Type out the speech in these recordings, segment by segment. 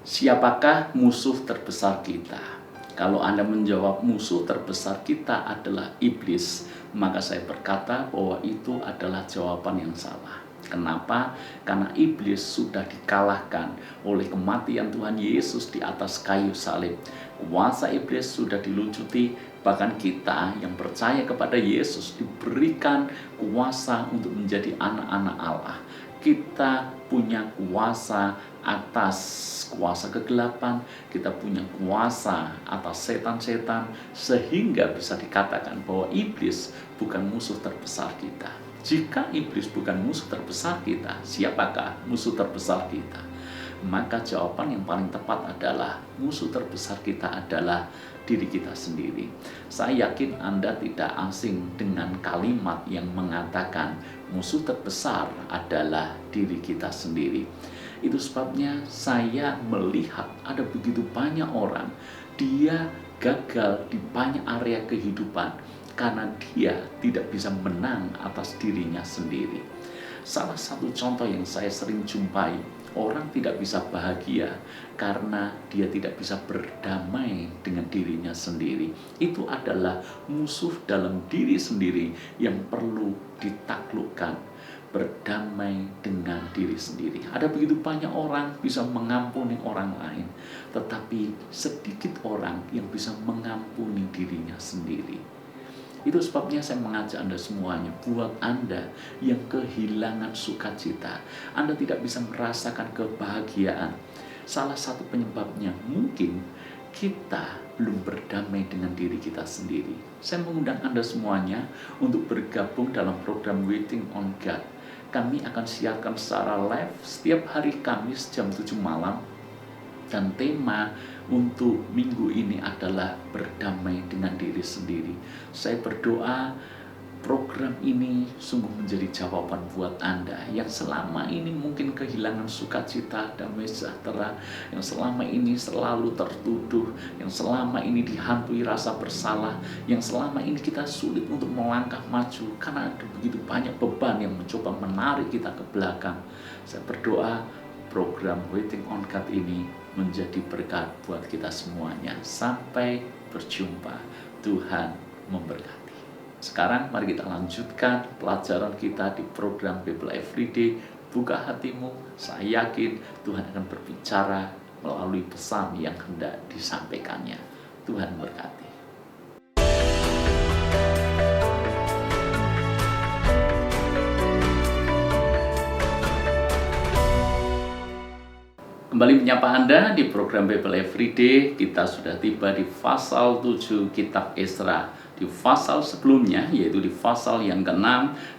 Siapakah musuh terbesar kita? Kalau Anda menjawab musuh terbesar kita adalah iblis, maka saya berkata bahwa itu adalah jawaban yang salah. Kenapa? Karena iblis sudah dikalahkan oleh kematian Tuhan Yesus di atas kayu salib. Kuasa iblis sudah dilucuti, bahkan kita yang percaya kepada Yesus diberikan kuasa untuk menjadi anak-anak Allah. Kita punya kuasa atas kuasa kegelapan, kita punya kuasa atas setan-setan, sehingga bisa dikatakan bahwa iblis bukan musuh terbesar kita. Jika iblis bukan musuh terbesar kita, siapakah musuh terbesar kita? Maka jawaban yang paling tepat adalah musuh terbesar kita adalah diri kita sendiri. Saya yakin Anda tidak asing dengan kalimat yang mengatakan musuh terbesar adalah diri kita sendiri. Itu sebabnya saya melihat ada begitu banyak orang, dia gagal di banyak area kehidupan karena dia tidak bisa menang atas dirinya sendiri. Salah satu contoh yang saya sering jumpai, orang tidak bisa bahagia karena dia tidak bisa berdamai dengan dirinya sendiri. Itu adalah musuh dalam diri sendiri yang perlu ditaklukkan. Berdamai dengan diri sendiri. Ada begitu banyak orang bisa mengampuni orang lain, tetapi sedikit orang yang bisa mengampuni dirinya sendiri. Itu sebabnya saya mengajak Anda semuanya, buat Anda yang kehilangan sukacita, Anda tidak bisa merasakan kebahagiaan. Salah satu penyebabnya mungkin kita belum berdamai dengan diri kita sendiri. Saya mengundang Anda semuanya untuk bergabung dalam program Waiting on God. Kami akan siarkan secara live setiap hari Kamis jam 7 malam. Dan tema untuk minggu ini adalah berdamai dengan diri sendiri. Saya berdoa program ini sungguh menjadi jawaban buat Anda yang selama ini mungkin kehilangan sukacita, damai sejahtera, yang selama ini selalu tertuduh, yang selama ini dihantui rasa bersalah, yang selama ini kita sulit untuk melangkah maju karena ada begitu banyak beban yang mencoba menarik kita ke belakang. Saya berdoa program Waiting on God ini menjadi berkat buat kita semuanya. Sampai berjumpa. Tuhan memberkati. Sekarang mari kita lanjutkan pelajaran kita di program Bible Everyday. Buka hatimu, saya yakin Tuhan akan berbicara melalui pesan yang hendak disampaikannya. Tuhan memberkati. Kembali menyapa Anda di program Bible Everyday. Kita sudah tiba di pasal 7 kitab Esra. Di pasal sebelumnya, yaitu di pasal yang ke-6,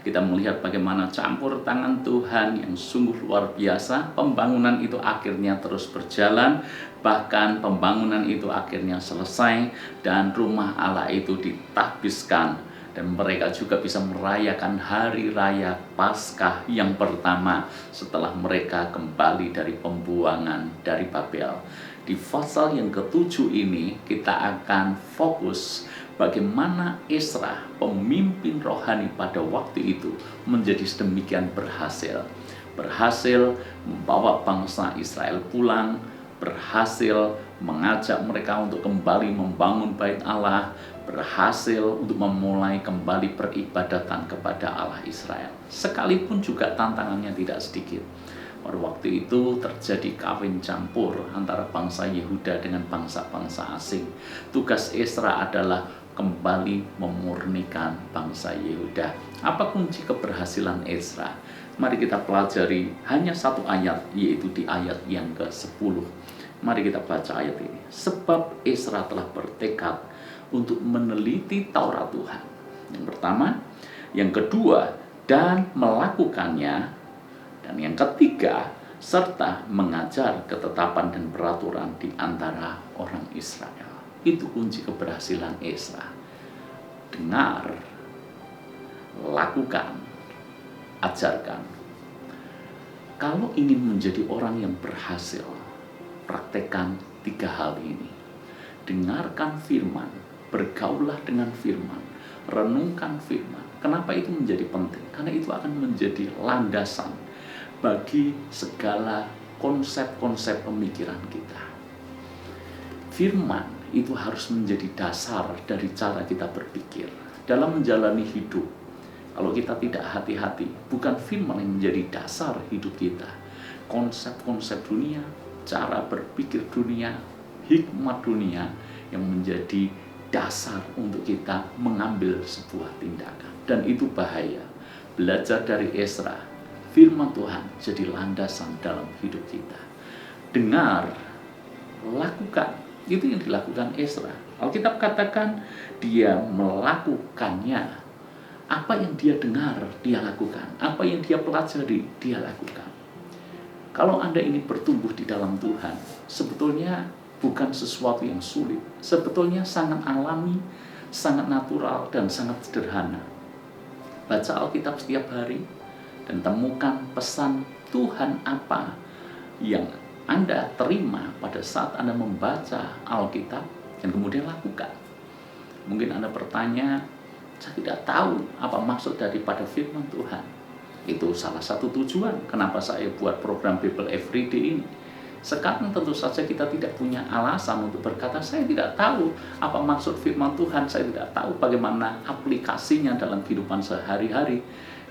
kita melihat bagaimana campur tangan Tuhan yang sungguh luar biasa. Pembangunan itu akhirnya terus berjalan, bahkan pembangunan itu akhirnya selesai, dan rumah Allah itu ditahbiskan. Dan mereka juga bisa merayakan hari raya Paskah yang pertama setelah mereka kembali dari pembuangan dari Babel. Di pasal yang ke-7 ini kita akan fokus bagaimana Esra, pemimpin rohani pada waktu itu, menjadi sedemikian berhasil. Berhasil membawa bangsa Israel pulang, berhasil mengajak mereka untuk kembali membangun bait Allah, berhasil untuk memulai kembali peribadatan kepada Allah Israel. Sekalipun juga tantangannya tidak sedikit. Pada waktu itu terjadi kawin campur antara bangsa Yehuda dengan bangsa-bangsa asing. Tugas Esra adalah kembali memurnikan bangsa Yehuda. Apa kunci keberhasilan Esra? Mari kita pelajari hanya satu ayat, yaitu di ayat yang ke-10. Mari kita baca ayat ini. Sebab Esra telah bertekad untuk meneliti Taurat Tuhan. Yang pertama, yang kedua, dan melakukannya, dan yang ketiga, serta mengajar ketetapan dan peraturan di antara orang Israel. Itu kunci keberhasilan Esra. Dengar, lakukan, ajarkan. Kalau ingin menjadi orang yang berhasil, praktekkan 3 hal ini. Dengarkan firman, bergaulah dengan firman, renungkan firman. Kenapa itu menjadi penting? Karena itu akan menjadi landasan bagi segala konsep-konsep pemikiran kita. Firman itu harus menjadi dasar dari cara kita berpikir dalam menjalani hidup. Kalau kita tidak hati-hati, bukan firman yang menjadi dasar hidup kita. Konsep-konsep dunia, cara berpikir dunia, hikmat dunia yang menjadi dasar untuk kita mengambil sebuah tindakan. Dan itu bahaya. Belajar dari Ezra, firman Tuhan jadi landasan dalam hidup kita. Dengar, lakukan. Itu yang dilakukan Ezra. Alkitab katakan dia melakukannya. Apa yang dia dengar, dia lakukan. Apa yang dia pelajari, dia lakukan. Kalau Anda ingin bertumbuh di dalam Tuhan, sebetulnya bukan sesuatu yang sulit. Sebetulnya sangat alami, sangat natural, dan sangat sederhana. Baca Alkitab setiap hari dan temukan pesan Tuhan apa yang Anda terima pada saat Anda membaca Alkitab dan kemudian lakukan. Mungkin Anda bertanya, saya tidak tahu apa maksud daripada firman Tuhan. Itu salah satu tujuan kenapa saya buat program Bible Everyday ini. Sekarang tentu saja kita tidak punya alasan untuk berkata, saya tidak tahu apa maksud firman Tuhan, saya tidak tahu bagaimana aplikasinya dalam kehidupan sehari-hari.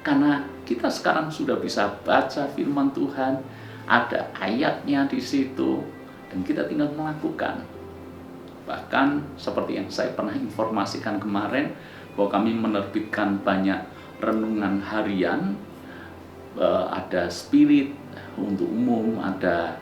Karena kita sekarang sudah bisa baca firman Tuhan, ada ayatnya di situ, dan kita tinggal melakukan. Bahkan seperti yang saya pernah informasikan kemarin, bahwa kami menerbitkan banyak renungan harian, ada spirit untuk umum, ada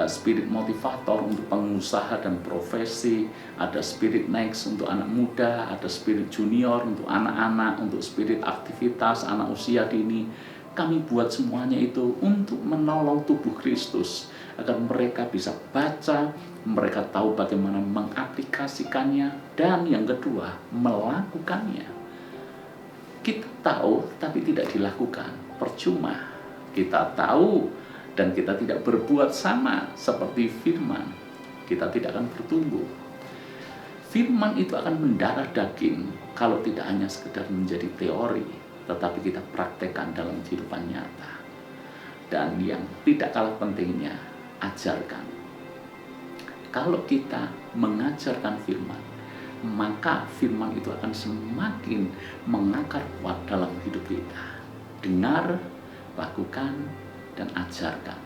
spirit motivator untuk pengusaha dan profesi, ada spirit next untuk anak muda, ada spirit junior untuk anak-anak, untuk spirit aktivitas anak usia dini. Kami buat semuanya itu untuk menolong tubuh Kristus agar mereka bisa baca, mereka tahu bagaimana mengaplikasikannya, dan yang kedua, melakukannya. Kita tahu tapi tidak dilakukan, percuma. Kita tahu dan kita tidak berbuat sama seperti firman, kita tidak akan bertumbuh. Firman itu akan mendarah daging kalau tidak hanya sekedar menjadi teori, tetapi kita praktekkan dalam kehidupan nyata. Dan yang tidak kalah pentingnya, ajarkan. Kalau kita mengajarkan firman, maka firman itu akan semakin mengakar kuat dalam hidup kita. Dengar, lakukan, dan ajarkan.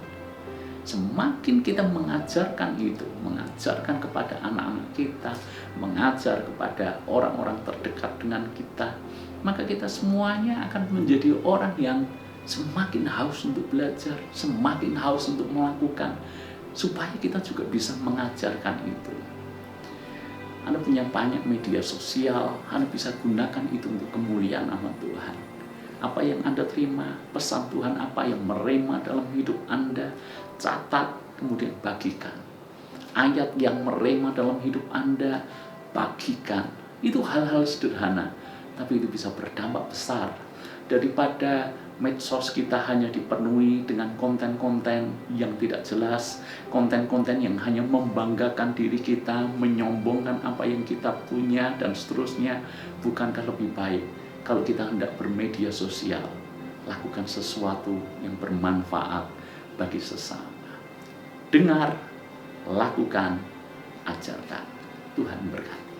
Semakin kita mengajarkan itu, mengajarkan kepada anak-anak kita, mengajar kepada orang-orang terdekat dengan kita, maka kita semuanya akan menjadi orang yang semakin haus untuk belajar, semakin haus untuk melakukan, supaya kita juga bisa mengajarkan itu. Anda punya banyak media sosial, Anda bisa gunakan itu untuk kemuliaan nama Tuhan. Apa yang Anda terima, pesan Tuhan apa yang merema dalam hidup Anda, catat, kemudian bagikan. Ayat yang merema dalam hidup Anda, bagikan. Itu hal-hal sederhana, tapi itu bisa berdampak besar. Daripada medsos kita hanya dipenuhi dengan konten-konten yang tidak jelas, konten-konten yang hanya membanggakan diri kita, menyombongkan apa yang kita punya, dan seterusnya. Bukankah lebih baik kalau kita hendak bermedia sosial, lakukan sesuatu yang bermanfaat bagi sesama. Dengar, lakukan, ajarkan. Tuhan berkati.